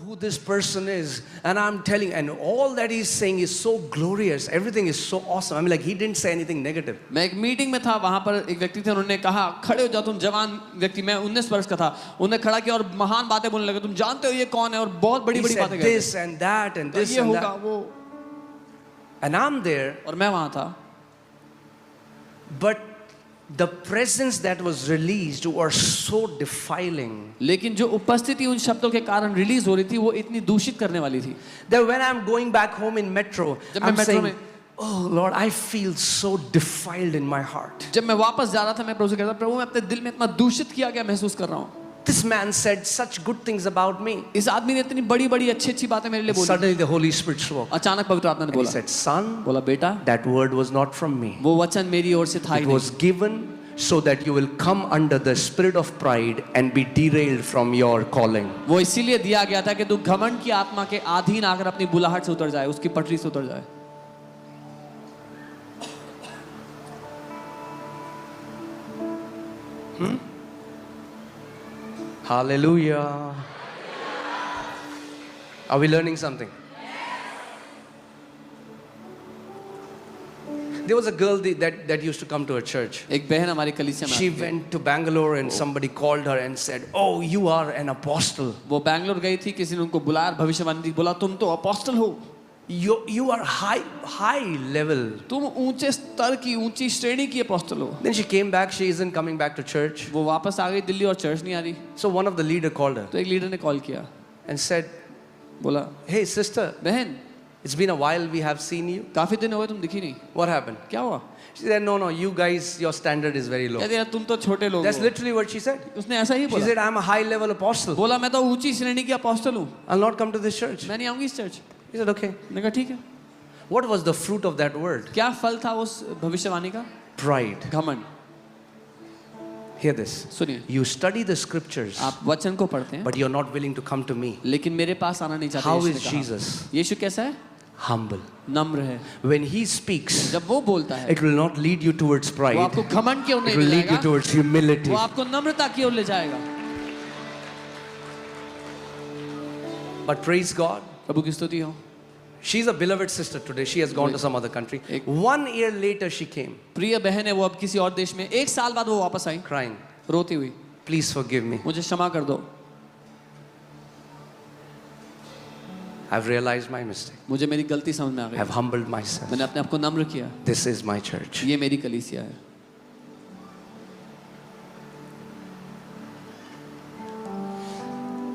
who this person is, and I'm telling, and all that he's saying is so glorious. Everything is so awesome. I mean, like, he didn't say anything negative. मैं एक meeting में था, वहां पर एक व्यक्ति थे, उन्होंने कहा खड़े हो जाओ तुम जवान व्यक्ति, मैं 19 वर्ष का था, उन्होंने खड़ा किया और महान बातें बोलने लगे, तुम जानते हो ये कौन है, और बहुत बड़ी बड़ी बातें कहते, this and that and this ये and होगा that. वो, And I'm there, और मैं वहां था, but the presence that was released were so defiling. लेकिन जो उपस्थिति उन शब्दों के कारण रिलीज हो रही थी वो इतनी दूषित करने वाली थी। That when I'm going back home in metro, जब मैं I'm मेट्रो saying, में, oh Lord, I feel so defiled in my heart. जब मैं वापस जा रहा था, मैं प्रभु से कह रहा था, प्रभु मैं अपने दिल में इतना दूषित किया गया महसूस कर रहा हूँ। This man said such good things about me. इस आदमी ने इतनी बड़ी बड़ी अच्छी अच्छी बातें मेरे लिए बोली। Suddenly the Holy Spirit spoke. अचानक पवित्र आत्मा ने And he बोला, said, son, बोला बेटा, that word was not from me. वो वचन मेरी ओर से था ही It नहीं। was given so that you will come under the spirit of pride and be derailed from your calling. वो इसीलिए दिया गया था कि तू घमंड की आत्मा के अधीन आकर अपनी बुलाहट से उतर जाए, उसकी पटरी से उतर जाए। Hallelujah. Are we learning something? There was a girl that used to come to her church. एक बहन हमारी कलीसिया में She आती थी। went to Bangalore and somebody called her and said, oh, you are an apostle. वो बैंगलोर गई थी, किसी ने उनको बुलाया, भविष्यवाणी दी, बोला तुम तो अपोस्टल हो, You are high level. तुम ऊंचे स्तर की, ऊंची श्रेणी की अपोस्टल हो। Then she came back. She isn't coming back to church. वो वापस आ गई दिल्ली और चर्च नहीं आ रही। So one of the leader called her तो एक लीडर ने कॉल किया, and said, बोला hey sister, बहन it's been a while we have seen you. काफी दिन हो गए तुम दिखी नहीं, What happened? क्या हुआ? She said, no, you guys, your standard is very low. कहते यार तुम तो छोटे लोग That's हो। literally what she said. उसने ऐसा ही She बोला। said, I'm a high level apostle. बोला मैं तो ऊंची श्रेणी की अपोस्टल हूँ, I'll not come to this church. मैं नहीं आऊंगी इस चर्च। He said, okay. मैंने कहा ठीक है। What was the fruit of that word? क्या फल था उस भविष्यवाणी का? Pride. घमंड। Hear this. सुनिए, You study the scriptures, आप वचन को पढ़ते हैं, but you're not willing to come to me. लेकिन मेरे पास आना नहीं चाहते। How यीशु ने is कहा। Jesus? यीशु कैसा है? Humble. नम्र है। When he speaks, जब वो बोलता है, it will not lead you towards वो pride. आपको घमंड की ओर It नहीं will ले lead you जाएगा, towards humility. वो आपको नम्रता की ओर ले जाएगा। But praise God. प्रभु की स्तुति हो। She's a beloved sister today. She has gone to some other country. एक- 1 year later she came प्रिय बहन है, वो अब किसी और देश में, 1 साल बाद वो वापस आई crying. रोती हुई, Please forgive me. मुझे क्षमा कर दो, I've realized my mistake. मुझे मेरी गलती समझ में आ I've गई, humbled myself. मैंने अपने आप को नम्र किया। This is my church. ये मेरी कलीसिया है।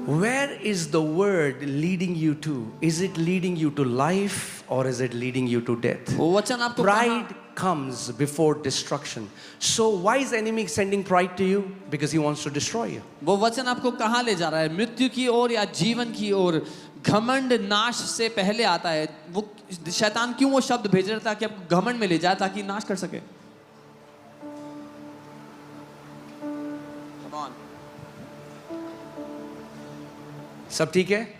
Where is the word leading you to? Is it leading you to life or is it leading you to death? वो वचन आपको Pride comes before destruction. So why is the enemy sending pride to you? Because he wants to destroy you. वो वचन आपको कहाँ ले जा रहा है, मृत्यु की ओर या जीवन की ओर? घमंड नाश से पहले आता है। वो शैतान क्यों वो शब्द भेज रहा था कि आपको घमंड में ले जाए ताकि नाश कर सके? Come on. सब ठीक है?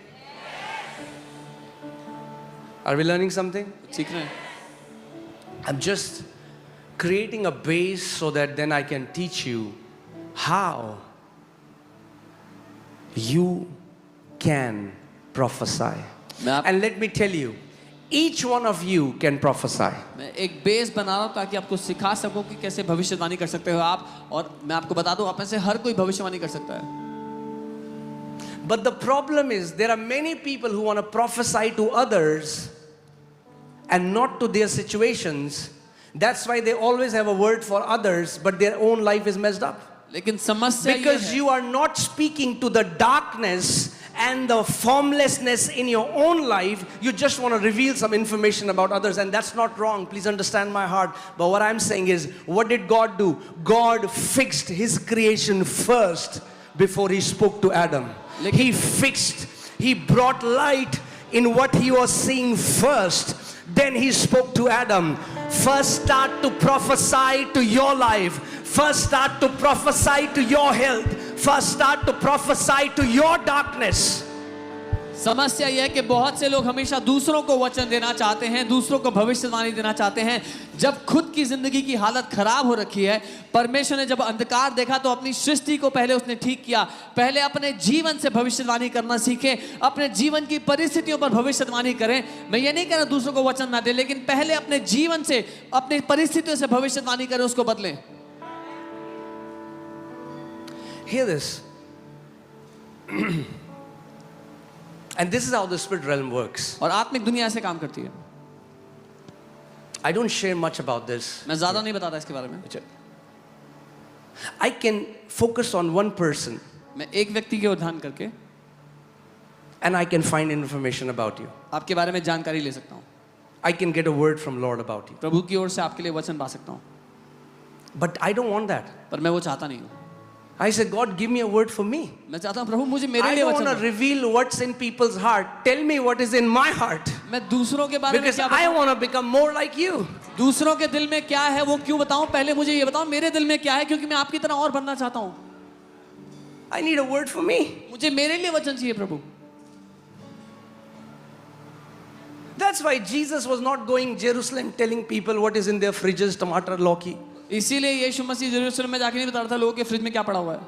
Are we learning something? सीख रहे हैं? I'm just creating a base so that then I can teach you how you can prophesy. And let me tell you, each one of you can prophesy. मैं एक base बना रहा हूँ ताकि आपको सिखा सकूं कि कैसे भविष्यवाणी कर सकते हो आप, और मैं आपको बता दूं आप में से हर कोई भविष्यवाणी कर सकता है। But the problem is there are many people who want to prophesy to others and not to their situations. That's why they always have a word for others, but their own life is messed up. लेकिन समस्या ये Because है, you are not speaking to the darkness and the formlessness in your own life. You just want to reveal some information about others, and that's not wrong. Please understand my heart. But what I'm saying is, what did God do? God fixed his creation first before he spoke to Adam. He brought light in what he was seeing first. Then he spoke to Adam. First start to prophesy to your life. First start to prophesy to your health. First start to prophesy to your darkness. समस्या यह है कि बहुत से लोग हमेशा दूसरों को वचन देना चाहते हैं, दूसरों को भविष्यवाणी देना चाहते हैं, जब खुद की जिंदगी की हालत खराब हो रखी है। परमेश्वर ने जब अंधकार देखा तो अपनी सृष्टि को पहले उसने ठीक किया। पहले अपने जीवन से भविष्यवाणी करना सीखें, अपने जीवन की परिस्थितियों पर भविष्यवाणी करें। मैं ये नहीं कह रहा दूसरों को वचन ना दे, लेकिन पहले अपने जीवन से, अपनी परिस्थितियों से भविष्यवाणी करें, उसको बदलें। Hear this. And this is how the spirit realm works. और आत्मिक दुनिया ऐसे काम करती है। I don't share much about this. मैं ज्यादा नहीं बताता इसके बारे में। I can focus on one person मैं एक व्यक्ति के ध्यान करके and I can find information about you. आपके बारे में जानकारी ले सकता हूँ। I can get a word from Lord about you. प्रभु की ओर से आपके लिए वचन पा सकता हूँ। But I don't want that. पर मैं वो चाहता नहीं हूँ। I said, God, give me a word for me. मैं चाहता हूँ प्रभु मुझे मेरे I लिए don't वचन want to दो। reveal what's in people's heart. Tell me what is in my heart. मैं दूसरों के बारे में Because क्या I बताऊँ? want to become more like you. दूसरों के दिल में क्या है वो क्यों बताऊँ? पहले मुझे ये बताओ मेरे दिल में क्या है, क्योंकि मैं आपकी तरह और बनना चाहता हूँ। I need a word for me. मुझे मेरे लिए वचन चाहिए प्रभु। That's why Jesus was not going Jerusalem telling people what is in their fridges, tomato, lauki. इसीलिए यीशु मसीह यरूशलेम में जाके नहीं बता रहा था लोगों के फ्रिज में क्या पड़ा हुआ है।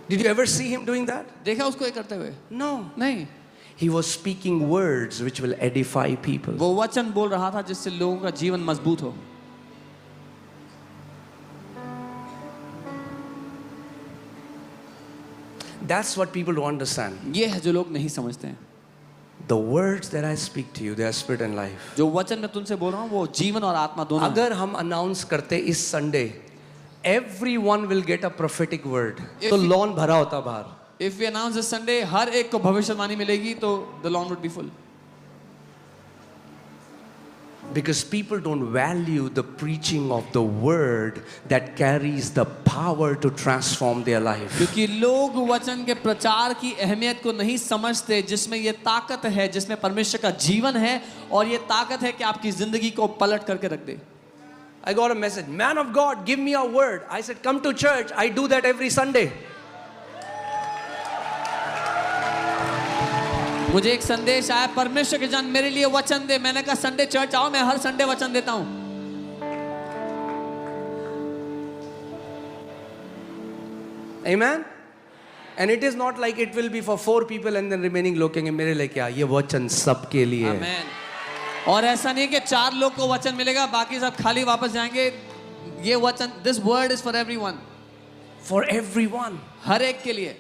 Did you ever see him doing that? देखा उसको ये करते हुए? No. नहीं। He was speaking words which will edify people. वो वचन बोल रहा था जिससे लोगों का जीवन मजबूत हो। That's what people don't understand. ये है जो लोग नहीं समझते हैं। The words that I speak to you, they are spirit and life. जो वचन मैं तुमसे बोल रहा हूँ वो जीवन और आत्मा दोनों हैं। अगर हम अनाउंस करते इस Sunday, everyone will get a prophetic word. If तो we- लॉन भरा होता बाहर. If we announce this Sunday, हर एक को भविष्यवाणी मिलेगी तो the lawn would be full. Because people don't value the preaching of the word that carries the power to transform their life. क्योंकि लोग वचन के प्रचार की अहमियत को नहीं समझते, जिसमें ये ताकत है, जिसमें परमेश्वर का जीवन है और ये ताकत है कि आपकी जिंदगी को पलट करके रख दे। I got a message, man of God, give me a word. I said, come to church. I do that every Sunday. मुझे एक संदेश आया, परमेश्वर के जन मेरे लिए वचन दे। मैंने कहा संडे चर्च आओ, मैं हर संडे वचन देता हूँ। Amen? And it is not like it will be for 4 people and then remaining लोग कहेंगे मेरे लिए क्या, ये वचन सबके लिए है। आमेन। और ऐसा नहीं कि 4 लोग को वचन मिलेगा, बाकी सब खाली वापस जाएंगे। ये वचन, this word is for everyone, For everyone. हर एक के लिए।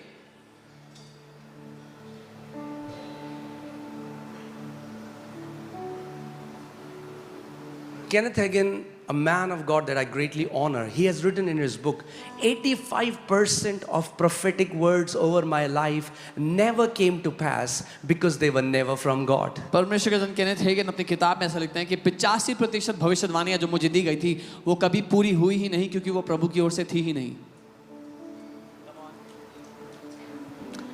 Kenneth Hagin, a man of God that I greatly honor, he has written in his book, 85% of prophetic words over my life never came to pass because they were never from God. परमेश्वर के जन Kenneth Hagin अपनी किताब में ऐसा लिखते हैं कि 85% भविष्यवाणियां जो मुझे दी गई थी वो कभी पूरी हुई ही नहीं, क्योंकि वो प्रभु की ओर से थी ही नहीं।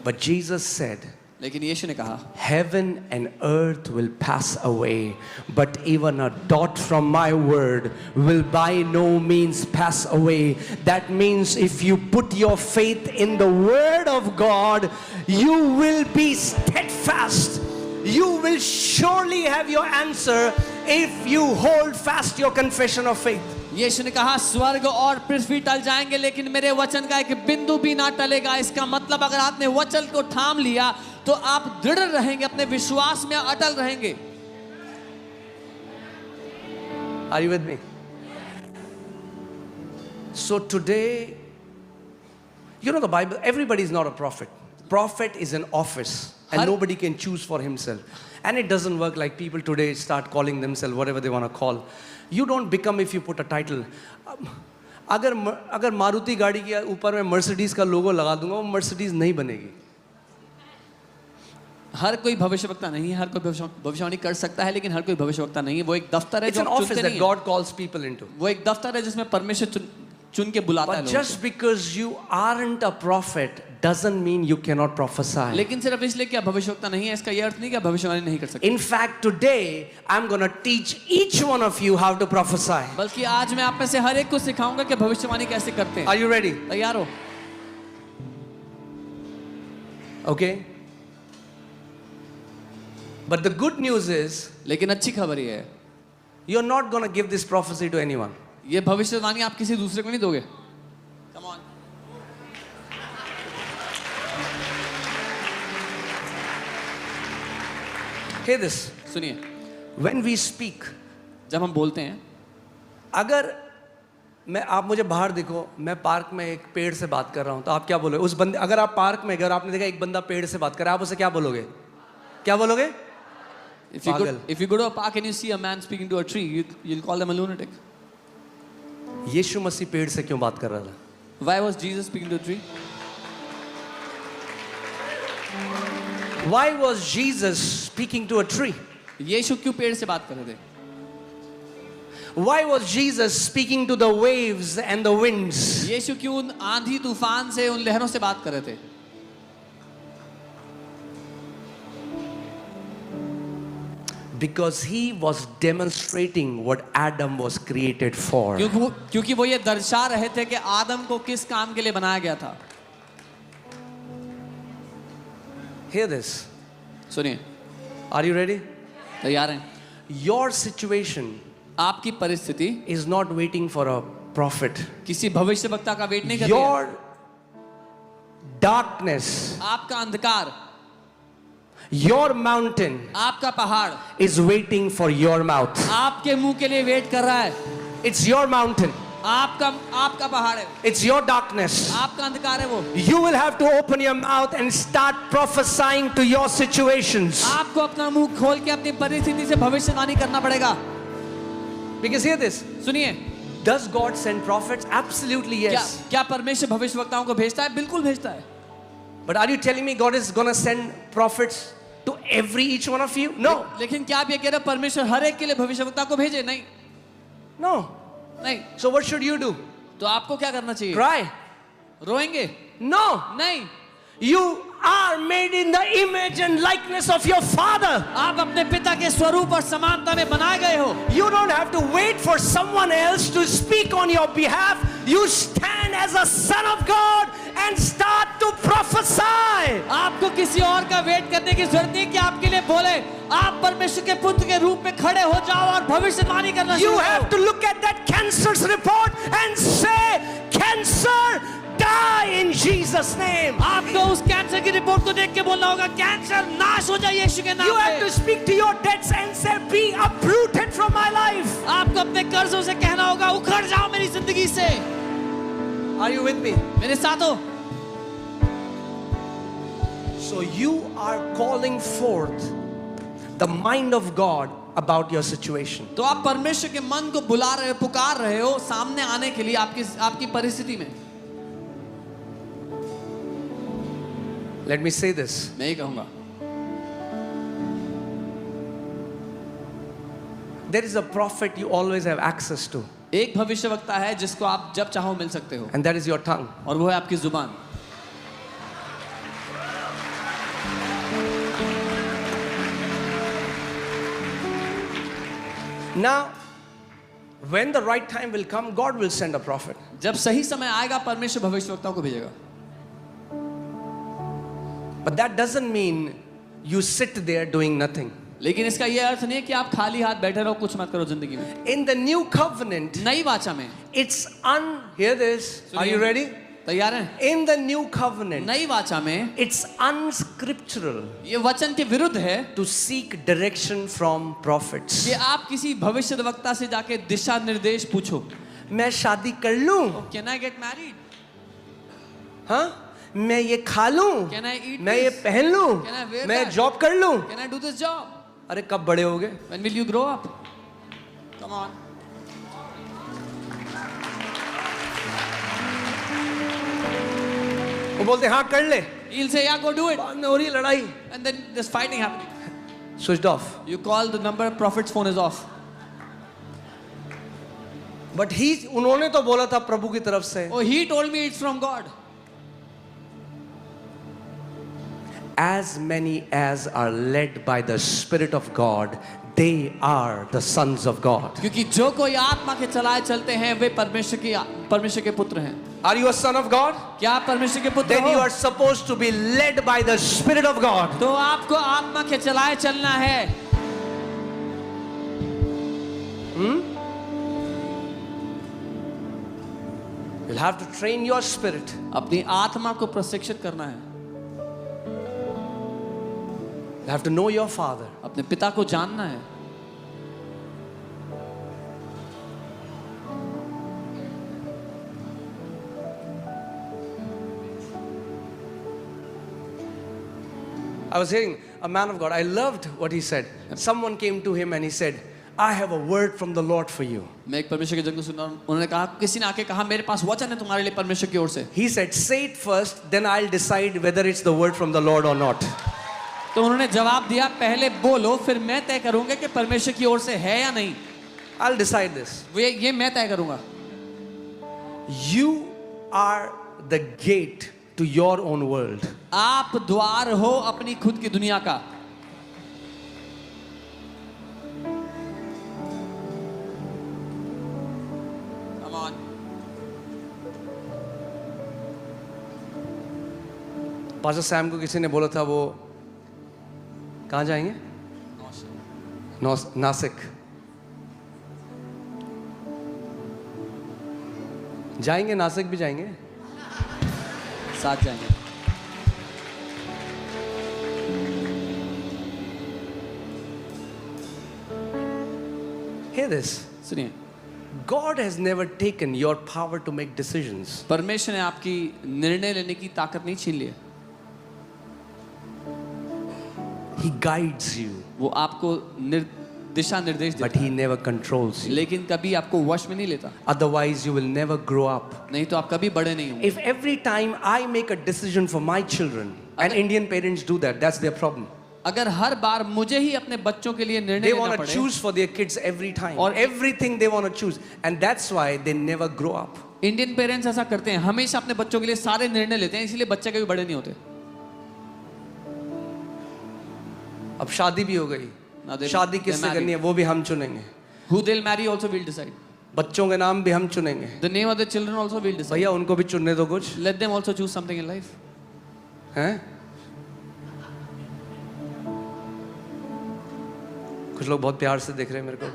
But Jesus said, लेकिन यीशु ने कहा, heaven and earth will pass away, but even a dot from my word will by no means pass away. That means if you put your faith in the word of God, you will be steadfast. You will surely have your answer if you hold fast your confession of faith. यीशु ने कहा स्वर्ग और पृथ्वी टल जाएंगे लेकिन मेरे वचन का एक बिंदु भी ना टलेगा। इसका मतलब अगर आपने वचन को थाम लिया तो आप दृढ़ रहेंगे, अपने विश्वास में अटल रहेंगे। Are you with me? So today, you know the Bible, everybody is not a prophet. Prophet is an office and nobody can choose for himself. And it doesn't work like people today start calling themselves whatever they want to call. You don't become if you put a title. अगर मारुति गाड़ी के ऊपर मैं Mercedes का लोगो लगा दूंगा वो Mercedes नहीं बनेगी। हर कोई भविष्यवक्ता नहीं है, हर कोई भविष्यवाणी कर सकता है लेकिन हर कोई भविष्यवक्ता नहीं है। वो एक दफ्तर है It's जो an आप office चुनते that नहीं God calls people into. है। वो एक दफ्तर है जिसमें परमेश्वर चुन के बुलाता है But लोगों just because you aren't a prophet doesn't mean you cannot को। prophesy. लेकिन सिर्फ इसलिए कि आप भविष्यवक्ता नहीं है इसका ये अर्थ नहीं कि आप भविष्यवाणी नहीं कर सकते। In fact, today I'm going to teach each one of you how to prophesy. बल्कि आज मैं आप में से हर एक को सिखाऊंगा कि भविष्यवाणी कैसे करते हैं। Are you ready? तैयार हो? Okay. But the good news is, लेकिन अच्छी खबर ये है, you're not going to give this prophecy to anyone. ये भविष्यवाणी आप किसी दूसरे को नहीं दोगे. Come on. Hear this. सुनिए, When we speak, जब हम बोलते हैं, अगर आप मुझे बाहर देखो, मैं पार्क में एक पेड़ से बात कर रहा हूं, तो आप क्या बोलोगे? उस बंदे, अगर आप पार्क में, अगर आपने देखा एक बंदा पेड़ से बात कर रहा है, आप उसे क्या बोलोगे? क्या बोलोगे? if you go to a park and you see a man speaking to a tree, you'll call them a lunatic. यीशु मसीह पेड़ से क्यों बात कर रहा था? Why was Jesus speaking to a tree? Why was Jesus speaking to a tree? यीशु क्यों पेड़ से बात कर रहे थे? Why was Jesus speaking to the waves and the winds? यीशु क्यों उन आंधी तूफान से, उन लहरों से बात कर रहे थे? Because he was demonstrating what Adam was created for. क्योंकि वो ये दर्शा रहे थे कि आदम को किस काम के लिए बनाया गया था. Hear this. सुनिए, Are you ready? तैयार हैं? Your situation आपकी परिस्थिति is not waiting for a prophet. किसी भविष्यवक्ता का वेट नहीं कर रही है. Your darkness, आपका अंधकार, your mountain आपका पहाड़ is waiting for your mouth. आपके मुंह के लिए वेट कर रहा है. It's your mountain. आपका पहाड़ है, It's your darkness. आपका अंधकार है वो. You will have to open your mouth and start prophesying to your situations. आपको अपना मुंह खोल के अपनी परिस्थिति से भविष्यवाणी करना पड़ेगा. Because hear this. सुनिए, Does God send prophets? Absolutely yes. क्या परमेश्वर भविष्यवक्ताओं को भेजता है? बिल्कुल भेजता है. But are you telling me God is going to send prophets to each one of you? No. लेकिन क्या आप ये कह रहे हो परमेश्वर हर एक के लिए भविष्यवक्ता को भेजे? नहीं, No. नहीं. So what should you do? तो आपको क्या करना चाहिए? Cry? रोएंगे? No. नहीं. You are made in the image and likeness of your Father. आप अपने पिता के स्वरूप और समानता में बनाए गए हो. You don't have to wait for someone else to speak on your behalf. You stand as a son of God and start to prophesy. आपको किसी और का वेट करने की जरूरत नहीं कि आपके लिए बोले. आप परमेश्वर के पुत्र के रूप में खड़े हो जाओ और भविष्यवाणी करना शुरू You करो. have to look at that cancer's report and say, "Cancer, die in Jesus' name." आपको उस कैंसर की रिपोर्ट को देख के बोलना होगा, कैंसर नाश हो जाए यीशु के नाम You have पे. to speak to your debts and say, "Be uprooted from my life." आपको अपने कर्जों से कहना होगा, उखड़ जाओ मेरी जिंदगी से. Are you with me? मेरे साथ हो. So you are calling forth the mind of God about your situation. तो आप परमेश्वर के मन को बुला रहे हो, पुकार रहे हो सामने आने के लिए आपकी परिस्थिति में. Let me say this. मैं ही कहूंगा, There is a prophet you always have access to, एक भविष्यवक्ता है जिसको आप जब चाहो मिल सकते हो, and that is your tongue. और वो है आपकी जुबान. Now, when the right time will come, God will send a prophet. जब सही समय आएगा परमेश्वर भविष्यवक्ताओं को भेजेगा. But that doesn't mean you sit there doing nothing. लेकिन इसका ये अर्थ नहीं है कि आप खाली हाथ बैठे रहो, कुछ मत करो जिंदगी में. In the new covenant, नई वाचा में, hear this. Are you ready? तैयार हैं? In the new covenant, नई वाचा में it's unscriptural ये वचन के विरुद्ध है to seek direction from prophets. कि आप किसी भविष्यवक्ता से जाके दिशा निर्देश पूछो. मैं शादी कर लूं? Can I get married? हाँ? मैं ये खा लूं? Can I eat मैं ये this? पहन लूं? Can I wear मैं that? जॉब कर लूं? Can I do this job? अरे कब बड़े होगे? When will you grow up? Come on. वो बोलते हाँ कर ले. He'll say, yeah, go do it. बाद में हो रही है लड़ाई. And then there's fighting happening. Switched off. You call the number, prophet's phone is off. But उन्होंने तो बोला था प्रभु की तरफ से. Oh, he told me it's from God. As many as are led by the Spirit of God, they are the sons of God. क्योंकि जो कोई आत्मा के चलाए चलते हैं वे परमेश्वर के पुत्र हैं। Are you a son of God? क्या आप परमेश्वर के पुत्र Then you हो? are supposed to be led by the Spirit of God. तो आपको आत्मा के चलाए चलना है। You'll have to train your spirit. अपनी आत्मा को प्रशिक्षित करना है। You have to know your Father. अपने पिता को जानना है। I was hearing a man of God. I loved what he said. Someone came to him and he said, I have a word from the Lord for you. मैं एक परमेश्वर के जन को सुन रहा हूँ, उन्होंने कहा, किसी ने आके कहा मेरे पास वचन है तुम्हारे लिए परमेश्वर की ओर से। He said, say it first, then I'll decide whether it's the word from the Lord or not. तो उन्होंने जवाब दिया, पहले बोलो फिर मैं तय करूंगा कि परमेश्वर की ओर से है या नहीं। I'll decide this. ये मैं तय करूंगा। You are the gate to your own world. आप द्वार हो अपनी खुद की दुनिया का। Come on. पास्टर सैम को किसी ने बोला था वो कहाँ जाएंगे? नासिक। जाएंगे, नासिक भी जाएंगे, साथ जाएंगे। Hear this. सुनिए, God has never taken your power to make decisions. परमेश्वर ने आपकी निर्णय लेने की ताकत नहीं छीन ली है। He guides you, वो आपको दिशा निर्देश but देता He never controls है, you. लेकिन कभी आपको वश में नहीं लेता। Otherwise, you will never grow up. नहीं तो आप कभी बड़े नहीं होंगे। If every time I make a decision for my children, and Indian parents do that, that's their problem. अगर हर बार मुझे ही अपने बच्चों के लिए निर्णय They लेना want to पड़े, choose for their kids every time, और everything they want to choose, and that's why they never grow up. Indian parents ऐसा करते हैं, हमेशा अपने बच्चों के लिए सारे निर्णय लेते हैं, इसलिए बच्चे कभी बड़े नहीं होते। अब शादी भी हो गई, शादी किससे करनी है वो भी हम चुनेंगे, Who they'll marry also we'll decide. बच्चों के नाम भी हम चुनेंगे। The name of the children also we'll decide. भैया उनको भी चुनने दो कुछ, Let them also choose something in life. हैं? कुछ लोग बहुत प्यार से देख रहे हैं मेरे को।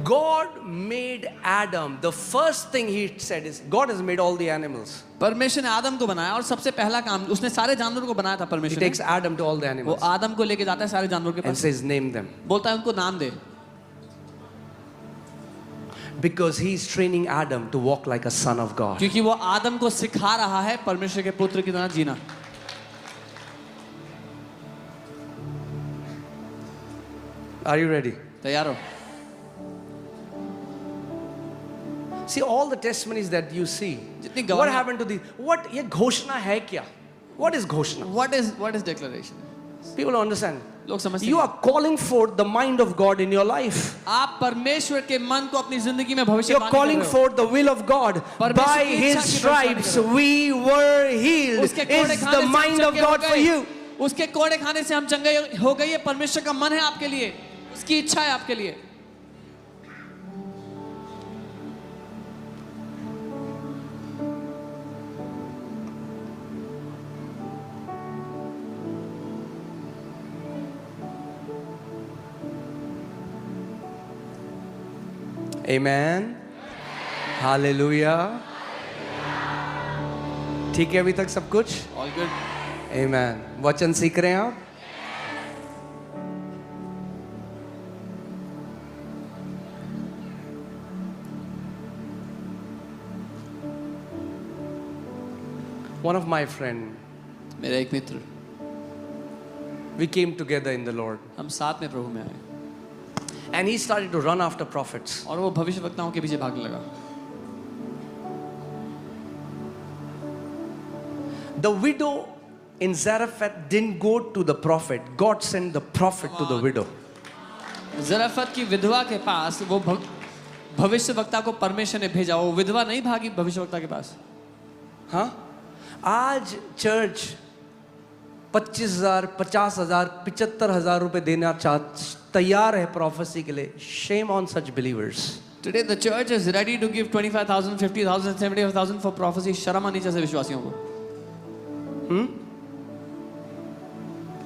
God made Adam. The first thing he said is, God has made all the animals. परमेश्वर ने आदम को बनाया और सबसे पहला काम उसने सारे जानवरों को बनाया था। He परमेश्वर takes ने Adam to all the वो animals आदम को लेके जाता है सारे जानवरों के and pass, says, name them. बोलता है उनको नाम दे, Because he's training Adam to walk like a son of God. क्योंकि वो आदम को सिखा रहा है परमेश्वर के पुत्र की तरह जीना। Are you ready? तैयार हो? See all the testimonies that you see. जितनी What गवाहियां- happened to the what? ये घोषणा है क्या? What is घोषणा? What is declaration? People don't understand. लोग समझते You हैं। are calling forth the mind of God in your life. आप परमेश्वर के मन को अपनी जिंदगी में भविष्य You're calling forth the will of God. परमेश्वर By की His इच्छा की stripes भविष्यवाणी we were healed. उसके कोड़े Is खाने the से हम mind of चंगे हो God for गए। you? उसके कोड़े खाने से हम चंगे हो गए। ये परमेश्वर का मन है आपके लिए, उसकी इच्छा है आपके लिए। Amen. Hallelujah. ठीक है अभी तक सब कुछ? All good. Amen. वचन सीख रहे हैं आप? One of my friend, मेरा एक मित्र, we came together in the Lord, हम साथ में प्रभु में आए and he started to run after prophets. और वो भविष्यवक्ताओं के पीछे भागने लगा। The widow in Zarephath didn't go to the prophet. God sent the prophet to the widow. जरफत की विधवा के पास वो भविष्यवक्ता को परमेश्वर ने भेजा। वो विधवा नहीं भागी भविष्यवक्ता के पास। हाँ, आज चर्च 25,000, 50,000, 75,000 रुपए देना तैयार है प्रोफेसी के लिए. Shame on such believers. Today the church is ready to give 25,000, 50,000, 75,000 for prophecy. शर्म आनी चाहिए विश्वासियों को.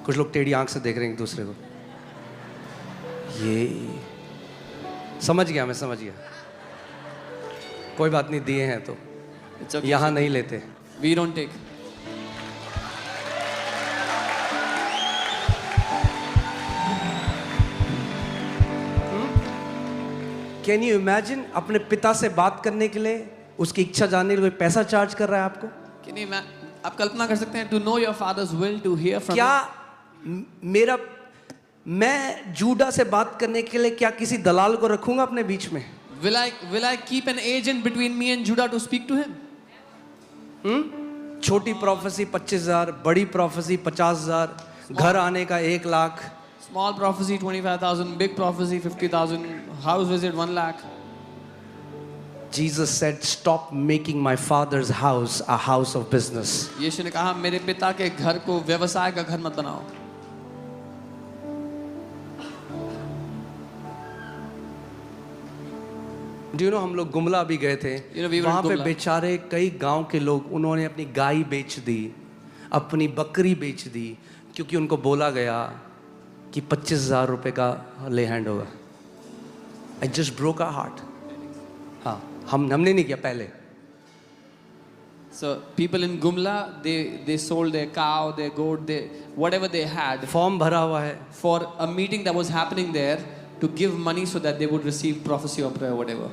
कुछ लोग टेढ़ी आंख से देख रहे हैं एक दूसरे को. ये समझ गया, मैं समझ गया. कोई बात नहीं, दिए हैं तो It's okay. यहाँ नहीं लेते. We don't take. Can you imagine अपने पिता से बात करने के लिए, उसकी इच्छा जानने के लिए पैसा चार्ज कर रहा है आपको? Can you आप कल्पना कर सकते हैं to know your father's will, to hear from क्या मैं जूडा से बात करने के लिए क्या किसी दलाल को रखूंगा अपने बीच में? will I keep an agent between me and Judah to speak to him? छोटी प्रोफेसी 25,000, बड़ी प्रोफेसी 50,000, घर आने का 1 lakh. Small prophecy 25,000, big prophecy 50,000, house visit 1 lakh. Jesus said, stop making my father's house a house of business. यीशु ने कहा मेरे पिता के घर को व्यवसाय का घर मत बनाओ. Do you know, हम लोग गुमला भी गए थे. You know, we were in वहाँ पे Gumla. बेचारे कई गांव के लोग, उन्होंने अपनी गाय बेच दी, अपनी बकरी बेच दी, क्योंकि उनको बोला गया कि 25,000 रुपए का ले हैंड होगा. I just broke our heart. हाँ, हमने नहीं किया पहले. So people in Gumla, they sold their cow, their goat, whatever they had form भरा हुआ है. for a meeting that was happening there to give money so that they would receive prophecy or prayer, whatever.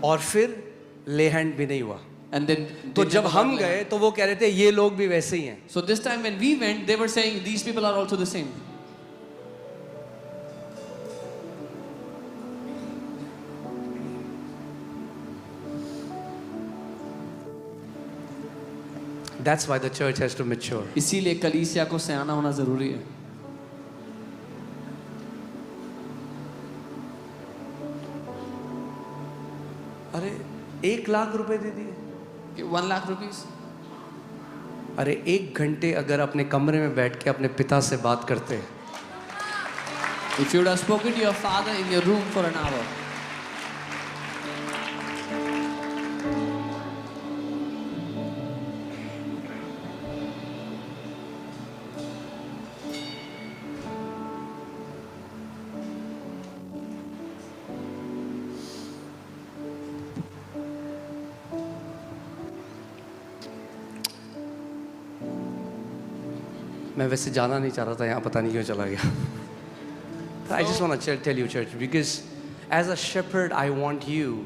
और फिर ले hand भी नहीं हुआ. And then तो they जब never हम got गए land. तो वो कह रहे थे ये लोग भी वैसे ही हैं. So this time when we went, they were saying these people are also the same. That's why the church has to mature. इसीलिए कलीसिया को सयाना होना जरूरी है. अरे 1 लाख रुपए दे दिए. 1 lakh rupees. अरे 1 घंटे अगर अपने कमरे में बैठ के अपने पिता से बात करते, If you would have spoken to your father in your room for an hour. मैं वैसे जाना नहीं चाह रहा था यहाँ, पता नहीं क्यों चला गया. I just want to tell you, church, because as a shepherd, I want you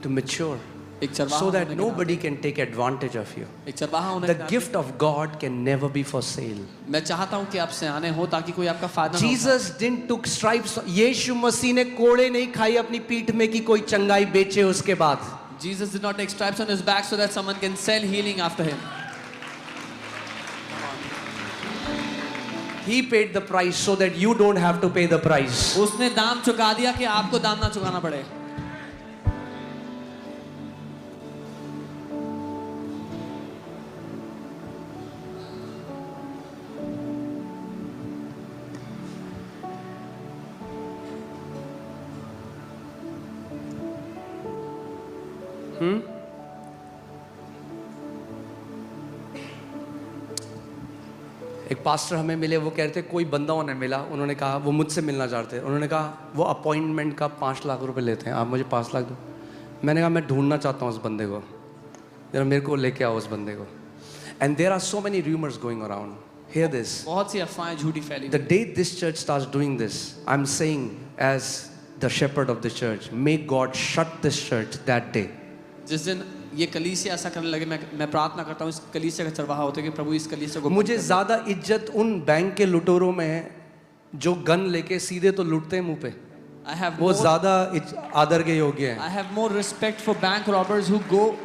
to mature एक चरवाहा so that होने के nobody can take advantage of you. नाते- एक चरवाहा होने The के नाते gift of God can never be for sale. मैं चाहता हूँ कि आप सयाने हो ताकि कोई आपका फायदा ना उठाए. Jesus didn't took stripes. यीशु मसीह ने कोड़े नहीं खाई अपनी पीठ में कि कोई चंगाई बेचे उसके बाद. Jesus did not take stripes on his back so that someone can sell healing after him. He paid the price so that you don't have to pay the price. उसने दाम चुका दिया कि आपको दाम ना चुकाना पड़े. एक पास्टर हमें मिले, वो कह रहे थे कोई बंदा उन्हें मिला, उन्होंने कहा वो मुझसे मिलना चाहते हैं. उन्होंने कहा वो अपॉइंटमेंट का 5 लाख रुपए लेते हैं, आप मुझे 5 लाख दो. मैंने कहा मैं ढूंढना चाहता हूँ उस बंदे को, जरा मेरे को लेके आओ उस बंदे को. And there are so many rumours going around. Hear this, बहुत सी अफवाहें झूठी फैली. the day this church starts doing this, I'm saying as the shepherd of the church, may God shut this church that day. जिस दिन ये कलीसिया ऐसा करने लगे, मैं प्रार्थना करता हूँ इस कलीसिया का चरवाहा होते कि प्रभु इस कलीसिया को. मुझे ज़्यादा इज्जत उन बैंक के लुटेरों में है जो गन लेके सीधे तो लूटते हैं मुंह पे. I have वो more, ज़्यादा आदर के योग्य हैं. I have more respect for bank robbers who go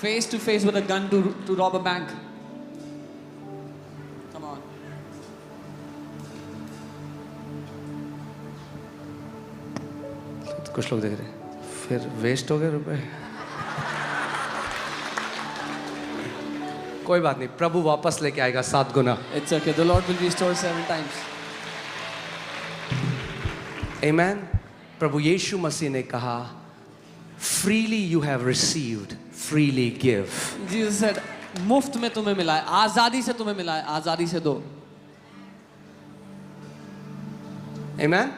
face to face with a gun to rob a bank. Come on. कुछ लोग देख रहे हैं, फिर वेस्ट हो गए रुपए. कोई बात नहीं, प्रभु वापस लेके आएगा 7 गुना. It's okay. The Lord will restore 7 times. Amen. प्रभु यीशु मसीह ने कहा, freely you have received, freely give. Jesus said, मुफ्त में तुम्हें मिला है, आजादी से तुम्हें मिला है, आजादी से दो. Amen.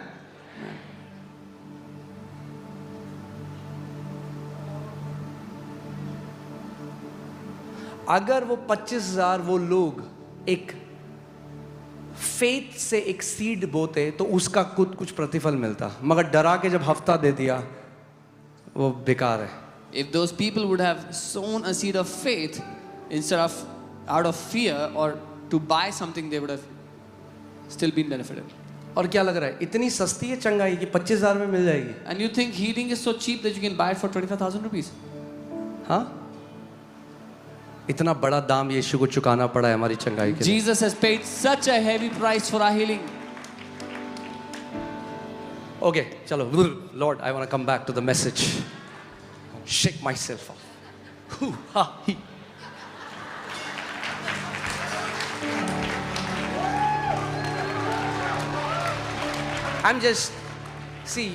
अगर वो 25,000 वो लोग एक फेथ से एक सीड बोते तो उसका कुछ प्रतिफल मिलता, मगर डरा के जब हफ्ता दे दिया वो बेकार है. If those people would have sown a seed of faith instead of out of fear or to buy something, they would have still been benefited. और क्या लग रहा है, इतनी सस्ती है चंगाई कि 25,000 में मिल जाएगी? And you think healing is so cheap that you can buy it for 25,000 rupees? हाँ, इतना बड़ा दाम यीशु को चुकाना पड़ा है हमारी चंगाई के लिए. Jesus has paid such a heavy price for our healing. Okay, चलो. Lord, I want to come back to the message. Shake myself off. Hoo, ha, he. I'm just, see,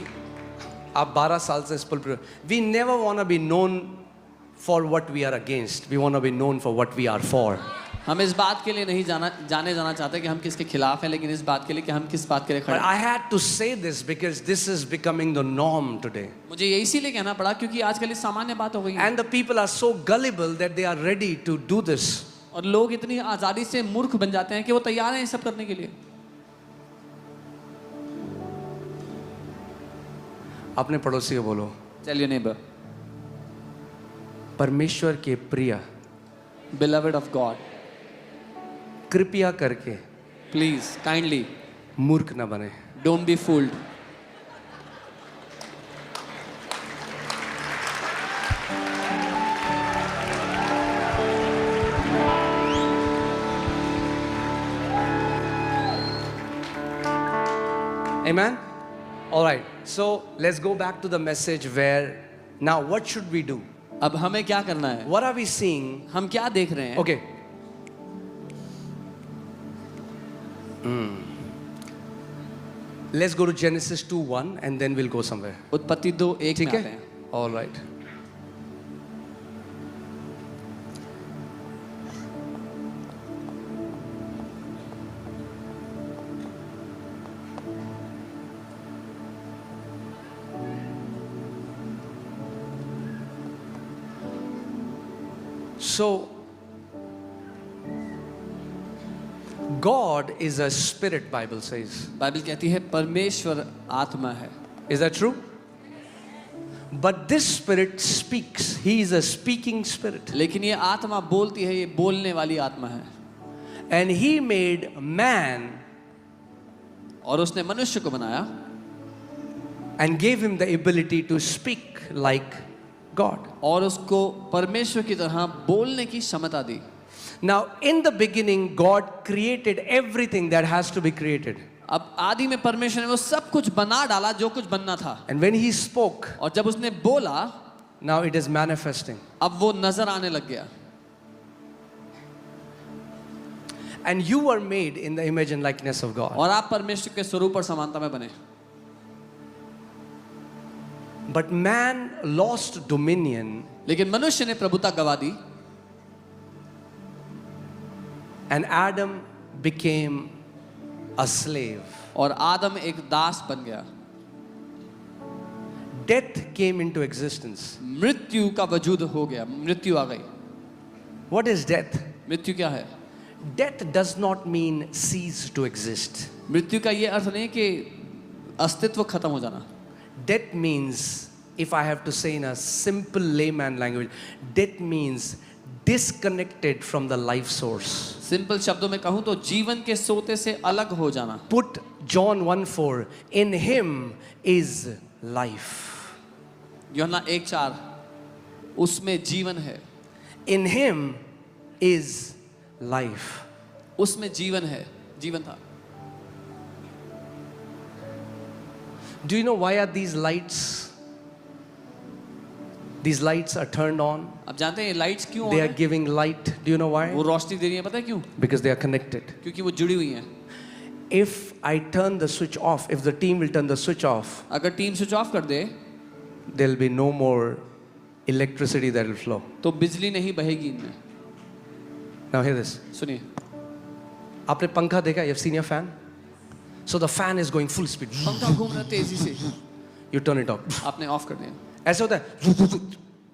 आप 12 साल से इस पर, we never want to be known for what we are against. We want to be known for what we are for. हम इस बात के लिए नहीं जाने जाना चाहते कि हम किसके खिलाफ हैं, लेकिन इस बात के लिए कि हम किस बात के लिए खड़े But हैं. I had to say this because this is becoming the norm today. मुझे ये इसीलिए कहना पड़ा क्योंकि आजकल इस सामान्य बात हो गई है. And the people are so gullible that they are ready to do this. और लोग इतनी आजादी से मूर्ख बन जाते हैं कि वो तैयार हैं ये सब करने के लिए. अपने पड़ोसी को बोलो, Tell your neighbor, परमेश्वर के प्रिय, beloved of God, कृपया करके please, kindly, मूर्ख न बने. don't be fooled. Amen? All right. So let's go back to the message where now what should we do? अब हमें क्या करना है? What are we seeing? हम क्या देख रहे हैं? Okay. Let's go to Genesis 2:1 and then we'll go somewhere. उत्पत्ति 2:1 ठीक में आते है? हैं. All right. So, God is a spirit, Bible says. Bible कहती है परमेश्वर आत्मा है. Is that true? But this spirit speaks. He is a speaking spirit. लेकिन ये आत्मा बोलती है, ये बोलने वाली आत्मा है. And he made man और उसने मनुष्य को बनाया and gave him the ability to speak like God. और उसको परमेश्वर की तरह बोलने की क्षमता दी. Now, in the beginning, God created everything that has to be created. अब आदि में परमेश्वर ने वो सब कुछ बना डाला जो कुछ बनना था. And when he spoke, और जब उसने बोला, now it is manifesting. अब वो नजर आने लग गया. And you were made in the image and likeness of God. और आप परमेश्वर के स्वरूप और समानता में बने. But man lost dominion लेकिन मनुष्य ने प्रभुता गवा दी and Adam became a slave. और आदम एक दास बन गया. Death came into existence. मृत्यु का वजूद हो गया, मृत्यु आ गई. What is death? मृत्यु क्या है? Death does not mean cease to exist. मृत्यु का ये अर्थ नहीं कि अस्तित्व खत्म हो जाना. Death means, if I have to say in a simple layman language, death means disconnected from the life source. Simple शब्दों में कहूं तो जीवन के सोते से अलग हो जाना. Put John 1:4, in him is life. यूहन्ना 1:4, उसमें जीवन है. In him is life. उसमें जीवन है, जीवन था. Do you know why are these lights? These lights are turned on. अब जानते हैं ये लाइट्स क्यों ऑन They are है? giving light. Do you know why? वो रोशनी दे रही है, पता है क्यों? Because they are connected. क्योंकि वो जुड़ी हुई हैं. If I turn the switch off, if the team will turn the switch off, अगर टीम स्विच ऑफ कर दे there'll be no more electricity that will flow. तो बिजली नहीं बहेगी इनमें. Now hear this. सुनिए, आपने पंखा देखा? You've seen your fan? So the fan is going full speed. पंखा घूम रहा है तेजी से, You turn it off. आपने ऑफ कर दिया ऐसा होता है?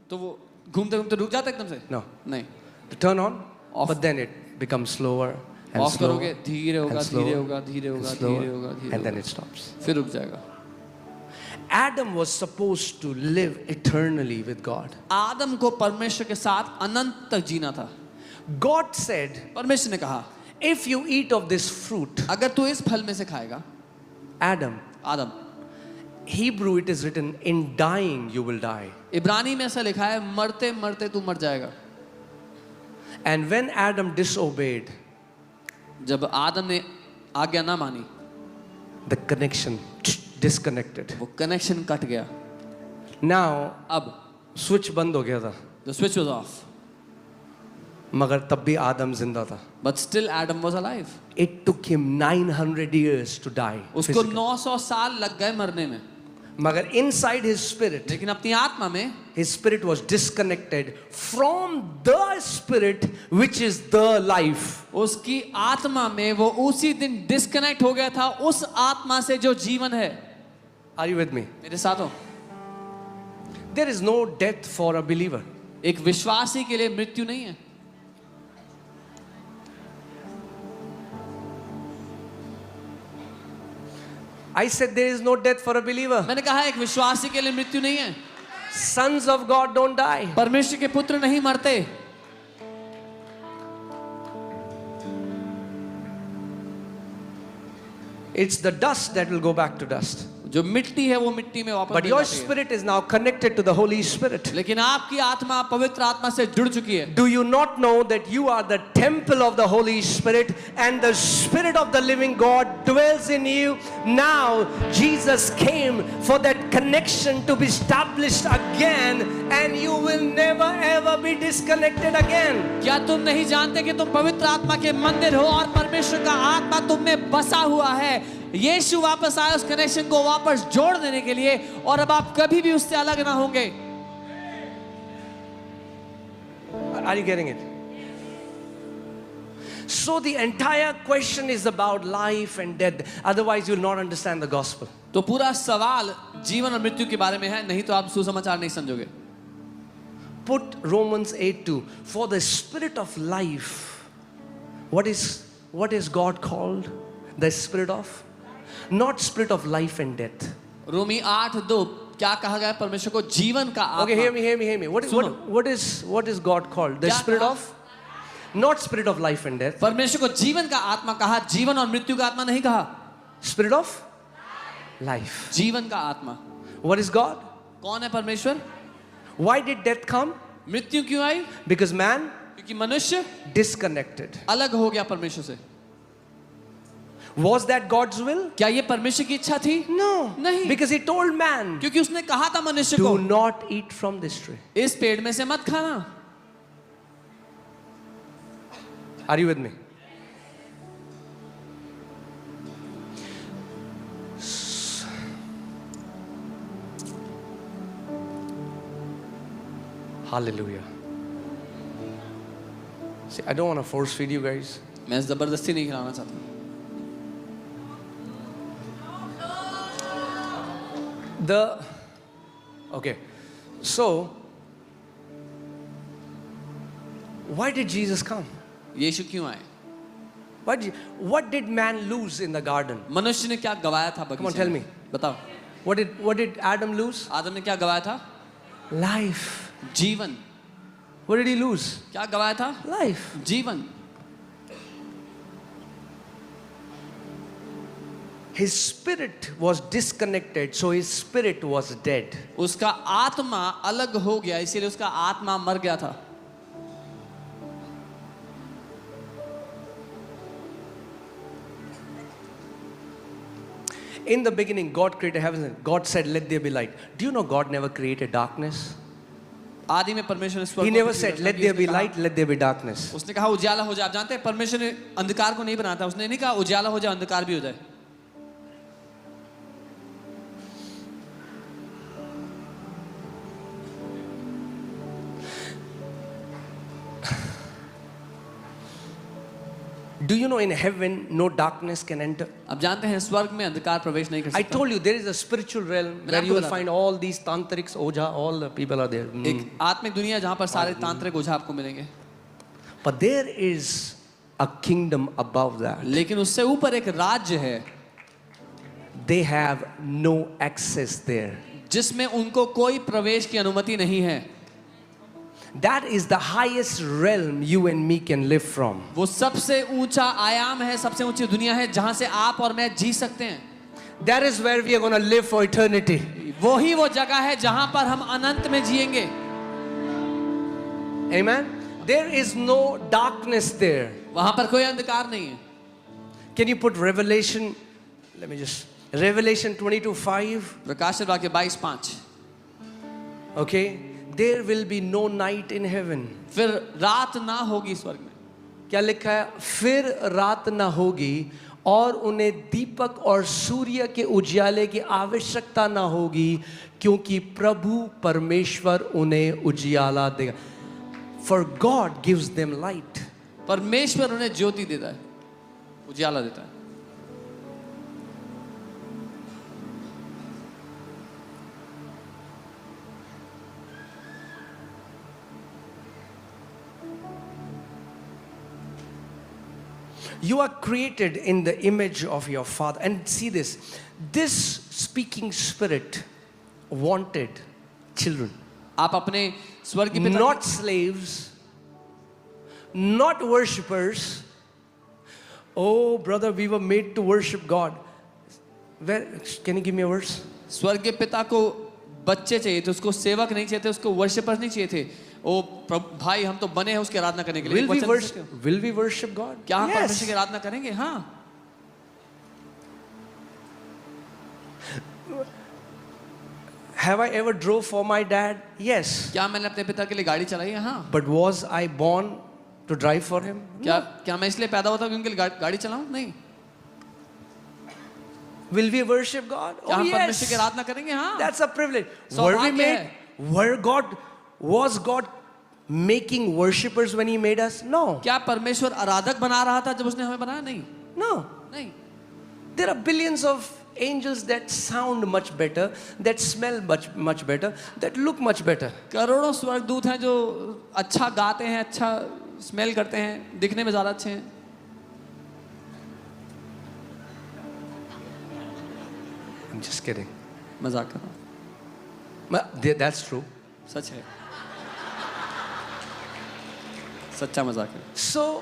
तो वो घूमते घूमते रुक जाता है एकदम से. No. नहीं, To turn on, Off. but then it becomes slower and of slower करोगे धीरे होगा, and slower धीरे होगा, धीरे and होगा, slower, धीरे होगा, धीरे and then होगा, it stops. फिर रुक जाएगा. Adam was supposed to live eternally with God. आदम को परमेश्वर के साथ अनंत तक जीना था. God said, परमेश्वर ने कहा, if you eat of this fruit, अगर तू इस फल में से खाएगा, Adam, Adam, Hebrew it is written, in dying you will die. इब्रानी में ऐसा लिखा है, मरते मरते तू मर जाएगा. And when Adam disobeyed, जब आदम ने आज्ञा ना मानी, the connection disconnected. वो कनेक्शन कट गया. Now, अब switch बंद हो गया था, the switch was off, मगर तब भी आदम जिंदा था. but still Adam was alive. It took him 900 years to die. उसको physically. 900 साल लग गए मरने में, मगर inside his spirit, लेकिन अपनी आत्मा में his spirit was disconnected from the spirit which is the life. उसकी आत्मा में वो उसी दिन डिस्कनेक्ट हो गया था उस आत्मा से जो जीवन है. Are you with me? मेरे साथ हो. There is no death for a believer. एक विश्वासी के लिए मृत्यु नहीं है. I said there is no death for a believer. मैंने कहा एक विश्वासी के लिए मृत्यु नहीं है. Sons of God don't die. परमेश्वर के पुत्र नहीं मरते. It's the dust that will go back to dust. जो मिट्टी है वो मिट्टी में वापस But मिल your जाती है. spirit is now connected to the Holy Spirit. लेकिन आपकी आत्मा पवित्र आत्मा से जुड़ चुकी है. Do you not know that you are the temple of the Holy Spirit and the Spirit of the living God dwells in you? Now, Jesus came for that connection to be established again, and you will never ever be disconnected again. क्या तुम नहीं जानते कि तुम पवित्र आत्मा के मंदिर हो और परमेश्वर का आत्मा तुम में बसा हुआ है? यीशु वापस आए उस कनेक्शन को वापस जोड़ देने के लिए, और अब आप कभी भी उससे अलग ना होंगे. Are you getting it? So the entire question is about life and death. Otherwise, you will not understand the gospel. तो पूरा सवाल जीवन और मृत्यु के बारे में है, नहीं तो आप सुसमाचार नहीं समझोगे. Put Romans 8:2. For the spirit of life, what is God called? The spirit of? Not spirit of life and death. रोमी 8:2 क्या कहा गया है? परमेश्वर को जीवन का आत्मा. Okay, hear me. What is God called? The क्या spirit कहा? of? Not spirit of life and death. परमेश्वर को जीवन का आत्मा कहा, जीवन और मृत्यु का आत्मा नहीं कहा. Spirit of life. जीवन का आत्मा. What is God? कौन है परमेश्वर? Why did death come? मृत्यु क्यों आई? Because man क्योंकि मनुष्य disconnected. अलग हो गया परमेश्वर से. Was that God's will? क्या ये परमेश्वर की इच्छा थी? No. नहीं. Because he told man, क्योंकि उसने कहा था मनुष्य को, do not eat from this tree. इस पेड़ में से मत खाना. Are you with me? Hallelujah. See, I don't want to force feed you guys. मैं जबरदस्ती नहीं खिलाना चाहता. Okay, so why did Jesus come? यीशु क्यों आए? What did man lose in the garden? मनुष्य ने क्या गवाया था बगीचे में? Come on, tell me. बताओ. What did Adam lose? आदम ने क्या गवाया था? Life. जीवन. What did he lose? क्या गवाया था? Life. जीवन. His spirit was disconnected, so his spirit was dead. उसका आत्मा अलग हो गया, इसीलिए उसका आत्मा मर गया था. In the beginning, God created heavens and God said, "Let there be light." Do you know God never created darkness? आदि में परमेश्वर ने स्वर्ग He और never पृथ्वी said, की let रचना की। there be उसने कहा- light, let there be darkness. उसने कहा उजाला हो जाए। आप जानते हैं परमेश्वर ने अंधकार को नहीं बनाता, उसने नहीं कहा उजाला हो जाए अंधकार भी हो जाए। Do you know in heaven no darkness can enter? आप जानते हैं स्वर्ग में अंधकार प्रवेश नहीं कर I सकता। told you there is a spiritual realm मैंने where आपको you will बताया। find all these tantrics, oja, all the people are there. एक आत्मिक दुनिया जहाँ पर सारे तांत्रिक ओझा आपको मिलेंगे, But there is a kingdom above that. लेकिन उससे ऊपर एक राज्य है They have no access there. जिसमें उनको कोई प्रवेश की अनुमति नहीं है। That is the highest realm you and me can live from. वो सबसे ऊंचा आयाम है, सबसे ऊंची दुनिया है जहां से आप और मैं जी सकते हैं। That is where we are going to live for eternity. वही वो जगह है जहां पर हम अनंत में जिएंगे। Amen? There is no darkness there. वहां पर कोई अंधकार नहीं है। Can you put Revelation? Let me just. Revelation 22:5. प्रकाशित वाक्य 22:5। Okay? There will be no night in heaven. फिर रात ना होगी स्वर्ग में। क्या लिखा है? फिर रात ना होगी और उन्हें दीपक और सूर्य के उजियाले की आवश्यकता ना होगी क्योंकि प्रभु परमेश्वर उन्हें उजियाला देगा. For God gives them light. परमेश्वर उन्हें ज्योति देता है, उजाला देता है। You are created in the image of your Father. And see this. This speaking spirit wanted children. आप अपने स्वर्ग की पिता Not slaves, not worshippers. Oh, brother, we were made to worship God. Where, can you give me a verse? स्वर्ग के पिता को बच्चे चाहिए थे, उसको सेवक नहीं चाहिए थे, उसको वर्शिपर्स नहीं चाहिए थे। ओ भाई, हम तो बने हैं उसकी आराधना करने के लिए। Will we वचन worship? दे सकते हो? Will we worship God? क्या हम परमेश्वर Yes. की आराधना करेंगे? हाँ। Have I ever drove for my dad? Yes. क्या मैंने अपने पिता के लिए गाड़ी चलाई है? हाँ। But was I born to drive for him? क्या मैं इसलिए पैदा होता हूँ कि उनके लिए गाड़ी चलाऊं? नहीं। Will we worship God? क्या Oh हम परमेश्वर yes. की आराधना करेंगे? हाँ। That's a privilege. Were we सौभाग्य made? है। Was God making worshippers when He made us? No. क्या परमेश्वर आराधक बना रहा था जब उसने हमें बनाया? नहीं, No. नहीं। There are billions of angels that sound much better, that smell much better, that look much better. करोड़ों स्वर्गदूत हैं जो अच्छा गाते हैं, अच्छा स्मेल करते हैं, दिखने में ज्यादा अच्छे हैं। I'm just kidding. मजाक कर रहा हूँ। That's true. सच है, सच्चा मजाक है। So,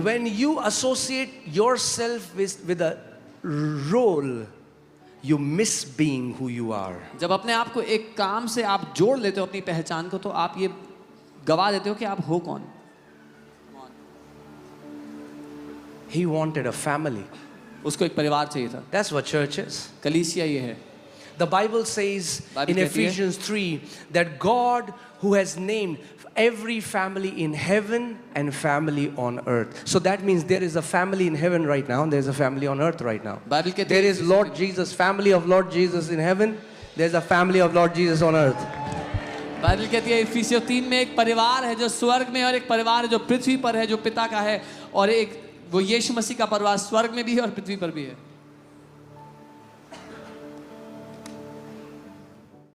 when you associate yourself with a role, you miss being who you are. जब अपने आप को एक काम से आप जोड़ लेते हो अपनी पहचान को, तो आप ये गवा देते हो कि आप हो कौन। He wanted a family. उसको एक परिवार चाहिए था। That's what church is. कलीसिया ये है। The Bible says Bible in कहती है, Ephesians 3 that God who has named every family in heaven and family on earth. So that means there is a family in heaven right now and there is a family on earth right now. Bible कहती There है is Lord Jesus, family of Lord Jesus in heaven. There is a family of Lord Jesus on earth. Bible कहती है इफिसियों 3 में एक परिवार है जो स्वर्ग में, और एक परिवार है जो पृथ्वी पर है, जो पिता का है, और एक वो यीशु मसीह का परिवार स्वर्ग में भी है और पृथ्वी पर भी है।